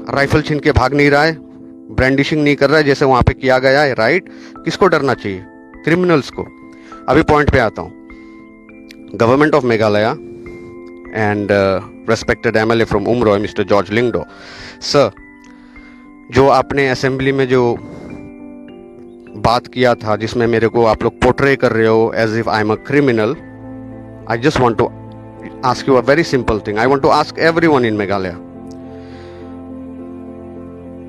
Rifle छीन के भाग नहीं रहा है, ब्रांडिशिंग नहीं कर रहा है जैसे वहां पे किया गया है, राइट? किसको डरना चाहिए? क्रिमिनल्स को। अभी पॉइंट पे आता हूं। Government of Meghalaya and respected MLA from Umroi mister George Lyngdoh sir, जो आपने असेंबली में जो बात किया था जिसमें मेरे को आप लोग पोर्ट्रे कर रहे हो as if I am a criminal, I just want to ask you a very simple thing. I want to ask everyone in Meghalaya,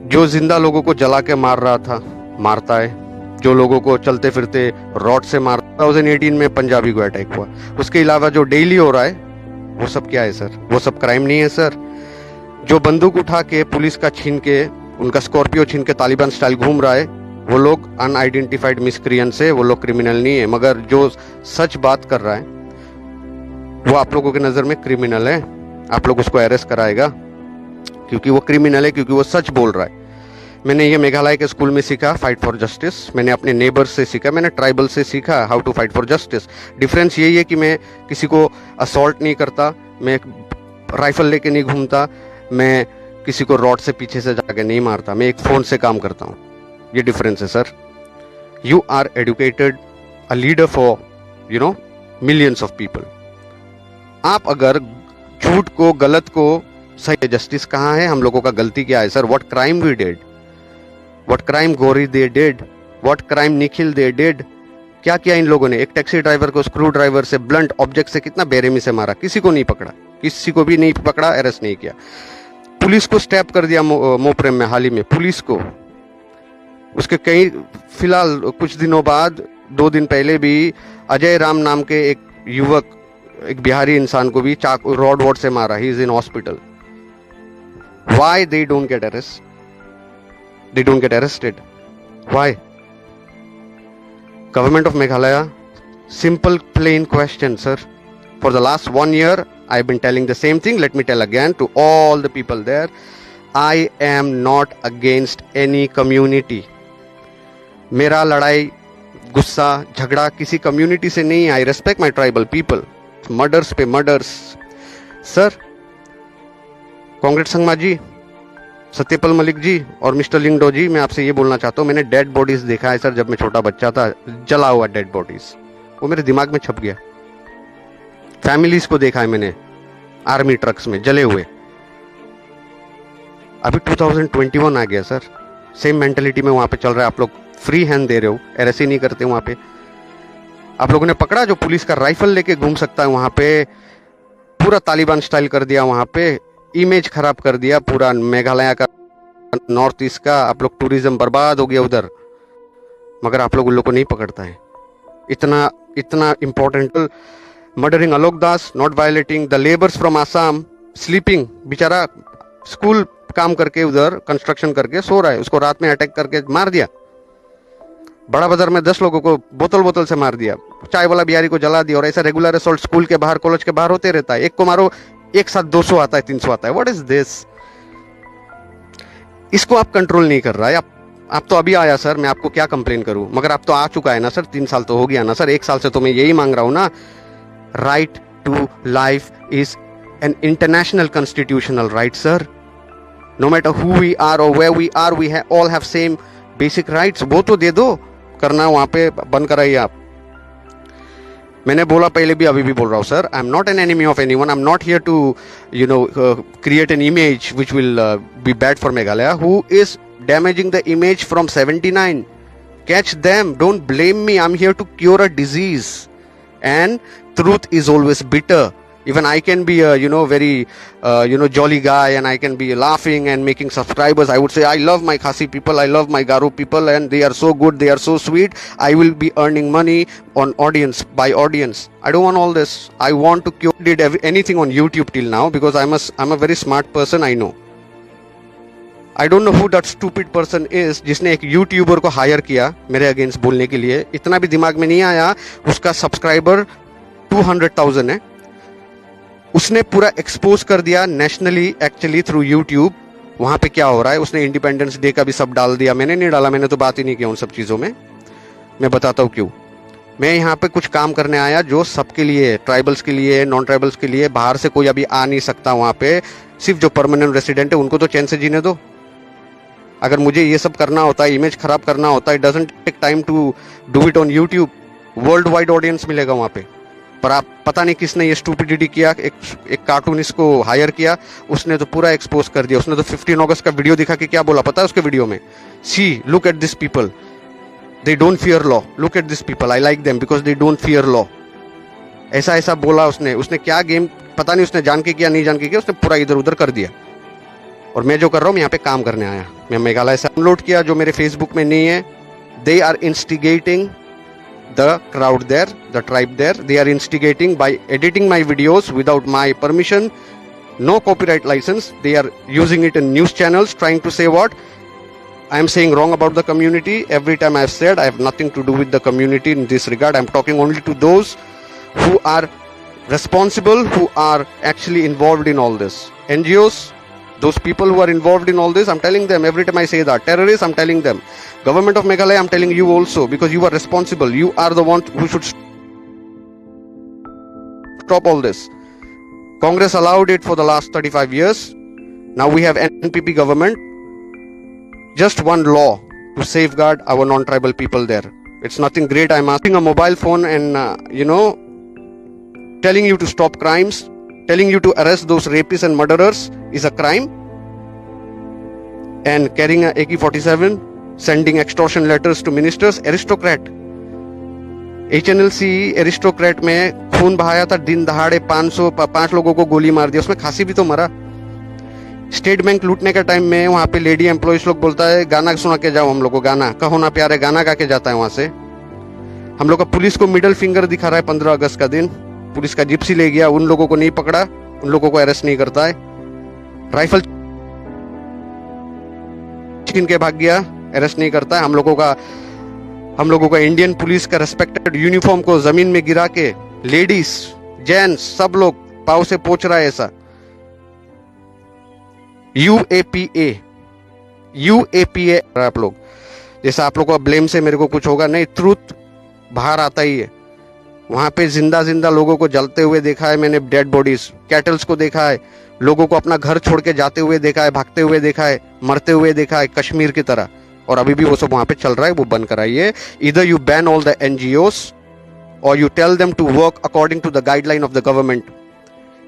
जो जिंदा लोगों को जला के मार रहा था, मारता है, जो लोगों को चलते फिरते रॉड से मार 2018 में पंजाबी को अटैक हुआ, उसके अलावा जो डेली हो रहा है वो सब क्या है सर? वो सब क्राइम नहीं है सर? जो बंदूक उठा के पुलिस का छीन के, उनका स्कॉर्पियो छीन के तालिबान स्टाइल घूम रहा है, वो लोग अनआइडेंटिफाइड मिसक्रिएंट्स है, वो लोग क्रिमिनल नहीं है। मगर जो सच बात कर रहा है वो आप लोगों की नजर में क्रिमिनल है, आप लोग उसको अरेस्ट कराएगा क्योंकि वो क्रिमिनल है, क्योंकि वो सच बोल रहा है। मैंने ये मेघालय के स्कूल में सीखा फाइट फॉर जस्टिस, मैंने अपने नेबर्स से सीखा, मैंने ट्राइबल से सीखा how to fight for justice. Difference यही है कि मैं किसी को असॉल्ट नहीं करता, मैं राइफल लेके नहीं घूमता, मैं किसी को रॉड से पीछे से जाके नहीं मारता, मैं एक फोन से काम करता हूँ। ये डिफरेंस है sir. You are educated, a leader for you know millions of people. आप अगर झूठ को, गलत को सही, जस्टिस कहाँ है? हम लोगों का गलती क्या है sir? What crime we did? What crime Gori they did? What crime Nikhil they did? क्या किया इन लोगों ने? एक टैक्सी ड्राइवर को स्क्रू ड्राइवर से, ब्लंट ऑब्जेक्ट से कितना बेरहमी से मारा, किसी को नहीं पकड़ा, किसी को भी नहीं पकड़ा, अरेस्ट नहीं किया। पुलिस को स्टैप कर दिया मोप्रेम में, हाल ही में पुलिस को। उसके कई, फिलहाल कुछ दिनों बाद, 2 दिन पहले भी अजय राम नाम के एक युवक, एक बिहारी इंसान को भी चाकू रॉड वॉड से मारा। He is in hospital. Why they don't get arrest? They don't get arrested. Why? Government of Meghalaya, simple plain question sir. For the last 1 year I've been telling the same thing. Let me tell again to all the people there, I am not against any community. मेरा लड़ाई, गुस्सा, झगड़ा किसी community से नहीं। I respect my tribal people. Murders पे murders sir. Congress Sangma जी, सत्यपाल मलिक जी और mister Lyngdoh जी, मैं आपसे ये बोलना चाहता हूँ, मैंने डेड बॉडीज देखा है सर। जब मैं छोटा बच्चा था, जला हुआ डेड बॉडीज, वो मेरे दिमाग में छप गया। फैमिलीज को देखा है मैंने आर्मी ट्रक्स में जले हुए। अभी 2021 आ गया सर, सेम मेंटेलिटी में वहां पे चल रहा है। आप लोग फ्री हैंड दे रहे हो, अरेस्ट ही नहीं करते वहां पे। आप लोगों ने पकड़ा जो पुलिस का राइफल लेके घूम सकता है वहां पे, पूरा तालिबान स्टाइल कर दिया वहां पे, इमेज खराब कर दिया पूरा मेघालय का, नॉर्थ ईस्ट का। आप लोग टूरिज्म बर्बाद हो गया उधर, मगर आप लोग उन लोग को नहीं पकड़ता है। इतना इतना important, murdering Alok Das, not violating the labours from Assam, sleeping, बेचारा स्कूल काम करके उधर कंस्ट्रक्शन करके सो रहा है, उसको रात में अटैक करके मार दिया। बड़ा बाजार में 10 लोगों को बोतल बोतल से मार दिया, चाय वाला बिहारी को जला दिया। और ऐसा रेगुलर असॉल्ट स्कूल के बाहर, कॉलेज के बाहर होते रहता है। एक को मारो, एक साथ 200 आता है, 300 आता है। What is this? इसको आप कंट्रोल नहीं कर रहा है। आप तो अभी आया सर, मैं आपको क्या कंप्लेन करूं? मगर आप तो आ चुका है ना सर, 3 साल तो हो गया ना सर। 1 साल से तो मैं यही मांग रहा हूं ना। Right to life is an international constitutional right sir. No matter who we are और where we are, we all have same basic rights. वो तो दे दो, करना वहां पे बंद कराइए आप। मैंने बोला पहले भी, अभी भी बोल रहा हूँ sir, I am not an enemy of anyone. I am not here to create an image which will be bad for Meghalaya. Who is damaging the image from 79? Catch them, don't blame me. I am here to cure a disease and truth is always bitter. Even I can be a very jolly guy, and I can be laughing and making subscribers. I would say I love my Khasi people, I love my Garo people, and they are so good, they are so sweet. I will be earning money on audience, by audience. I don't want all this. I want to did anything on YouTube till now because I'm a very smart person, I know. I don't know who that stupid person is जिसने एक YouTuber को higher किया मेरे against बोलने के लिए। इतना भी दिमाग में नहीं आया, उसका सब्सक्राइबर 200,000 है। उसने पूरा एक्सपोज कर दिया नेशनली, एक्चुअली थ्रू यूट्यूब, वहां पे क्या हो रहा है। उसने इंडिपेंडेंस डे का भी सब डाल दिया। मैंने नहीं डाला, मैंने तो बात ही नहीं किया उन सब चीजों में। मैं बताता हूँ क्यों। मैं यहाँ पे कुछ काम करने आया जो सबके लिए, ट्राइबल्स के लिए, नॉन ट्राइबल्स के लिए। बाहर से कोई अभी आ नहीं सकता वहां पे। सिर्फ जो परमानेंट रेसिडेंट है उनको तो चैन से जीने दो। अगर मुझे ये सब करना होता है, इमेज खराब करना होता है, it doesn't take time to do it on YouTube. World wide audience मिलेगा वहां पे। पर आप पता नहीं किसने ये स्टूपिडिटी किया, एक कार्टूनिस्ट को हायर किया, उसने तो पूरा एक्सपोज कर दिया। उसने तो 15 अगस्त का वीडियो दिखा के क्या बोला पता है उसके वीडियो में? See look at this people, they don't fear law, look at this people, I like them because they don't fear law. ऐसा ऐसा बोला उसने क्या गेम पता नहीं उसने जान के किया नहीं जान के किया, उसने पूरा इधर उधर कर दिया। और मैं जो कर रहा हूँ यहाँ पे काम करने आया, मैं मेघालय से डाउनलोड किया जो मेरे फेसबुक में नहीं है। They are instigating the crowd there, the tribe there. They are instigating by editing my videos without my permission, no copyright license. They are using it in news channels, trying to say what I am saying wrong about the community. Every time I have said I have nothing to do with the community in this regard. I am talking only to those who are responsible, who are actually involved in all this. NGOs, those people who are involved in all this, I'm telling them every time I say that. Terrorists, I'm telling them. Government of Meghalaya, I'm telling you also, because you are responsible. You are the one who should stop all this. Congress allowed it for the last 35 years. Now we have NPP government. Just one law to safeguard our non-tribal people there. It's nothing great. I'm asking a mobile phone and, telling you to stop crimes, telling you to arrest those rapists and murderers is a crime. And carrying a AK-47, sending extortion letters to ministers, aristocrat. HNLC aristocrat में खून बहाया था, दिन दहाड़े 5 लोगों को गोली मार दिया, उसमें खासी भी तो मरा। स्टेट बैंक लूटने के टाइम में वहां पे लेडी एम्प्लॉइज लोग बोलता है गाना सुना के जाओ, हम लोग को गाना कहो ना प्यारे, गाना गा के जाता है वहां से। हम लोग का पुलिस को मिडल फिंगर दिखा रहा है 15 अगस्त का दिन। पुलिस का जिप्सी ले गया, उन लोगों को नहीं पकड़ा, उन लोगों को अरेस्ट नहीं करता है। राइफल छीन के भाग गया, अरेस्ट नहीं करता है। हम लोगों का इंडियन पुलिस का रेस्पेक्टेड यूनिफॉर्म को जमीन में गिरा के लेडीज जेंट्स सब लोग पाव से पोंछ रहा है ऐसा। यूएपीए आप लोग जैसा आप लोग को ब्लेम से मेरे को कुछ होगा नहीं, ट्रूथ बाहर आता ही है। वहां पे जिंदा लोगों को जलते हुए देखा है मैंने, डेड बॉडीज, कैटल्स को देखा है, लोगों को अपना घर छोड़ के जाते हुए देखा है, भागते हुए देखा है, मरते हुए देखा है कश्मीर की तरह। और अभी भी वो सब वहां पे चल रहा है, वो बंद कराइए। इधर you ban all the NGOs और you tell them to work according to the guideline of the government.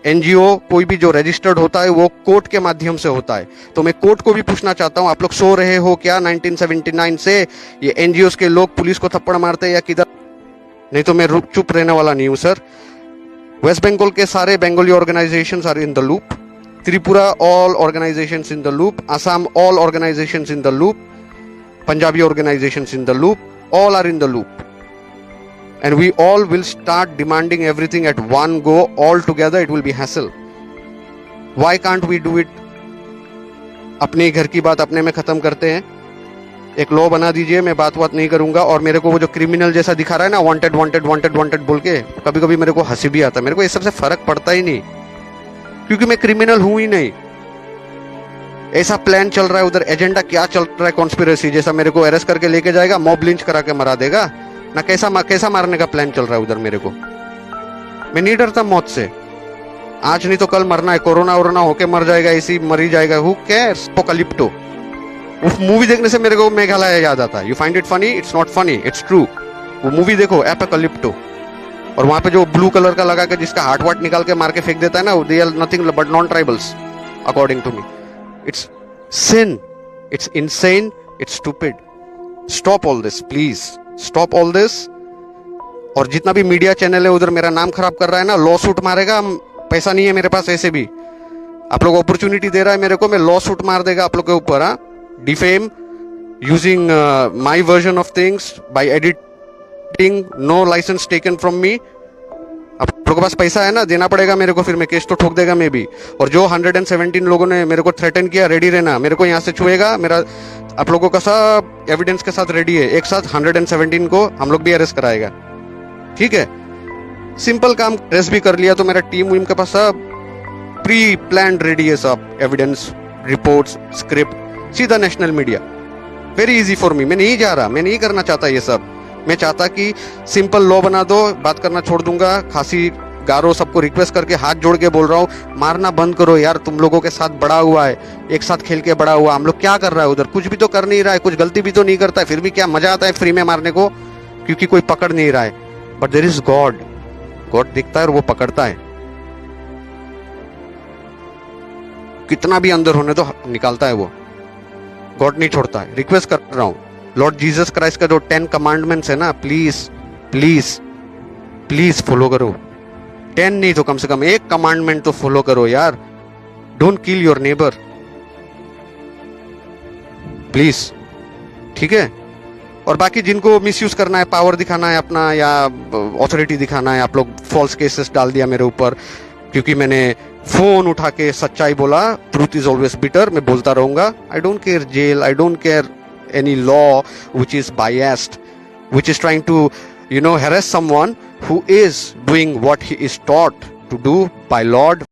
NGO कोई भी जो रजिस्टर्ड होता है वो कोर्ट के माध्यम से होता है। तो मैं कोर्ट को भी पूछना चाहता हूं, आप लोग सो रहे हो क्या 1979 से? ये NGOs के लोग पुलिस को थप्पड़ मारते हैं या किधर? नहीं तो मैं चुप रहने वाला नहीं हूं सर। वेस्ट बंगाल के सारे Bengali organisations are in the loop, Tripura all organisations in the loop, Assam all organisations in the loop, Punjabi organisations in the loop, all are in the loop, and we all will start demanding everything at one go all together. It will be hassle. Why can't we do it? अपने घर की बात अपने में खत्म करते हैं। एक लॉ बना दीजिए, मैं बात नहीं करूंगा। और मेरे को वो जो क्रिमिनल जैसा दिखा रहा है ना, वांटेड वांटेड वांटेड वांटेड बोल के, कभी कभी मेरे को हंसी भी आता है। मेरे को इस सबसे फर्क पड़ता ही नहीं, क्योंकि मैं क्रिमिनल हूं ही नहीं। ऐसा प्लान चल रहा है उधर, एजेंडा क्या चल रहा है, कॉन्स्पिरेसी जैसा। मेरे को अरेस्ट करके लेके जाएगा, मॉब लिंच करा के मरा देगा ना। कैसा मारने का प्लान चल रहा है उधर मेरे को। मैं नहीं डरता मौत से, आज नहीं तो कल मरना है। कोरोना वोरोना होके मर जाएगा, इसी मर ही जाएगा। Who cares? एपोकलिप्टो उस मूवी देखने से मेरे को मेघालय याद आता है। You find it funny? It's not funny, it's true. वो मूवी देखो, एपोकलिप्टो। और वहां पे जो ब्लू कलर का लगा के जिसका हार्ट वाट निकाल के मार के फेंक देता है ना, they are nothing but non tribals according to me. It's sin. It's insane. It's stupid. Stop all this, please. Stop all this. और जितना भी मीडिया चैनल है उधर मेरा नाम खराब कर रहा है ना, लॉ सूट मारेगा। पैसा नहीं है मेरे पास, ऐसे भी आप लोग अपॉर्चुनिटी दे रहा है मेरे को, मैं लॉ सूट मार देगा आप लोग के ऊपर। Defame using my version of things by editing, no licence taken from me. आप लोगों के पास पैसा है ना, देना पड़ेगा मेरे को, फिर मैं केस तो ठोक देगा मैं भी। और जो 117 लोगों ने मेरे को थ्रेटन किया, रेडी रहना, मेरे को यहाँ से छुएगा मेरा। आप लोगों का सब एविडेंस के साथ रेडी है, एक साथ 117 को हम लोग भी अरेस्ट कराएगा, ठीक है? सिंपल काम, अरेस्ट भी कर लिया तो मेरा टीम के पास सब प्री प्लान रेडी है, सब एविडेंस, रिपोर्ट्स, स्क्रिप्ट, सीधा national media. Very easy for me. मैं नहीं जा रहा, मैं नहीं करना चाहता ये सब। मैं चाहता कि सिंपल लॉ बना दो, बात करना छोड़ दूंगा, फांसी गा रहा हूँ, सबको रिक्वेस्ट करके हाथ जोड़ के बोल रहा हूँ, मारना बंद करो यार, तुम लोगों के साथ बड़ा हुआ है, एक साथ खेल के बड़ा हुआ, हम लोग क्या कर रहा है उधर, कुछ भी तो कर नहीं रहा है, कुछ गलती भी तो नहीं करता है, फिर भी क्या मजा आता है फ्री में मारने को, क्योंकि कोई पकड़ नहीं रहा है। But there is God, God दिखता है और वो पकड़ता है, कितना भी अंदर होने तो निकालता है वो, गॉड नहीं छोड़ता है। रिक्वेस्ट कर रहा हूं, लॉर्ड जीसस क्राइस्ट का जो 10 कमांडमेंट्स है ना, प्लीज प्लीज प्लीज फॉलो करो। 10 नहीं तो कम से कम एक कमांडमेंट तो फॉलो करो यार। Don't kill your neighbour, please, ठीक है। और बाकी जिनको मिसयूज करना है, पावर दिखाना है अपना या ऑथोरिटी दिखाना है, आप लोग फॉल्स केसेस डाल दिया मेरे ऊपर क्योंकि मैंने फोन उठा के सच्चाई बोला। ट्रूथ इज ऑलवेज बिटर, मैं बोलता रहूंगा। I don't care jail, I don't care any law which is biased, which is trying to, harass someone who is doing what he is taught to do by Lord.